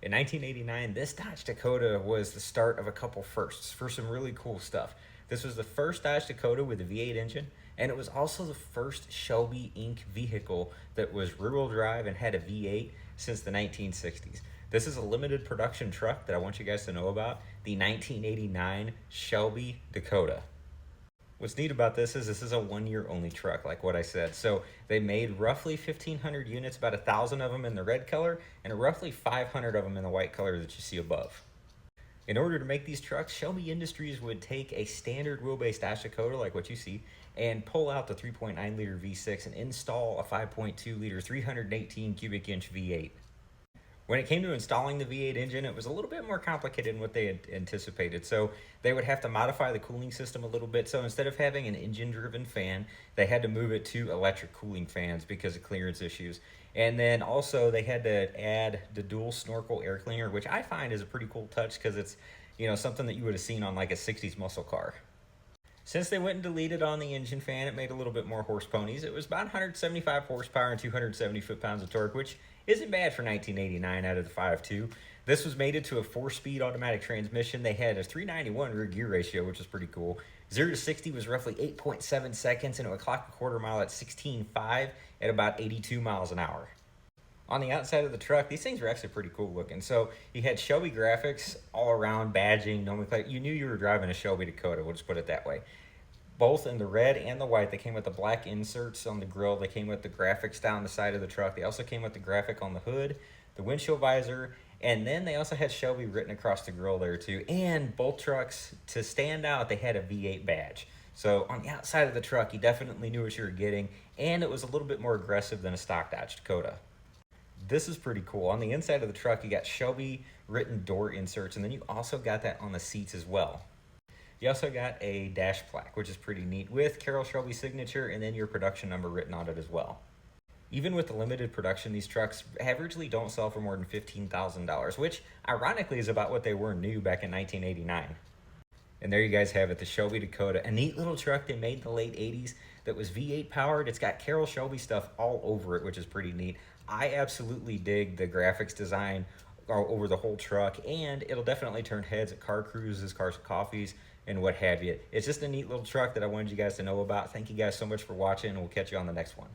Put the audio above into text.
In 1989, this Dodge Dakota was the start of a couple firsts for some really cool stuff. This was the first Dodge Dakota with a V8 engine, and it was also the first Shelby Inc. vehicle that was rear-wheel drive and had a V8 since the 1960s. This is a limited production truck that I want you guys to know about, the 1989 Shelby Dakota. What's neat about this is a 1 year only truck, like what I said. So they made roughly 1,500 units, about 1,000 of them in the red color, and roughly 500 of them in the white color that you see above. In order to make these trucks, Shelby Industries would take a standard wheelbase Dodge Dakota, like what you see, and pull out the 3.9 liter V6 and install a 5.2 liter 318 cubic inch V8. When it came to installing the V8 engine, it was a little bit more complicated than what they had anticipated. So they would have to modify the cooling system a little bit. So instead of having an engine-driven fan, they had to move it to electric cooling fans because of clearance issues. And then also they had to add the dual snorkel air cleaner, which I find is a pretty cool touch because it's, something that you would have seen on like a 60s muscle car. Since they went and deleted on the engine fan, it made a little bit more horse ponies. It was about 175 horsepower and 270 foot-pounds of torque, which isn't bad for 1989 out of the 5.2. This was mated to a 4-speed automatic transmission. They had a 391 rear gear ratio, which is pretty cool. 0 to 60 was roughly 8.7 seconds, and it would clock a quarter mile at 16.5 at about 82 miles an hour. On the outside of the truck, these things were actually pretty cool looking. So you had Shelby graphics all around, badging, nomenclature. You knew you were driving a Shelby Dakota, we'll just put it that way. Both in the red and the white. They came with the black inserts on the grille. They came with the graphics down the side of the truck. They also came with the graphic on the hood, the windshield visor, and then they also had Shelby written across the grille there too. And both trucks, to stand out, they had a V8 badge. So on the outside of the truck, you definitely knew what you were getting, and it was a little bit more aggressive than a stock Dodge Dakota. This is pretty cool. On the inside of the truck, you got Shelby written door inserts, and then you also got that on the seats as well. You also got a dash plaque, which is pretty neat, with Carroll Shelby's signature and then your production number written on it as well. Even with the limited production, these trucks averagely don't sell for more than $15,000, which ironically is about what they were new back in 1989. And there you guys have it, the Shelby Dakota, a neat little truck they made in the late 80s that was V8 powered. It's got Carroll Shelby stuff all over it, which is pretty neat. I absolutely dig the graphics design over the whole truck, and it'll definitely turn heads at car cruises, cars with coffees, and what have you. It's just a neat little truck that I wanted you guys to know about. Thank you guys so much for watching, and we'll catch you on the next one.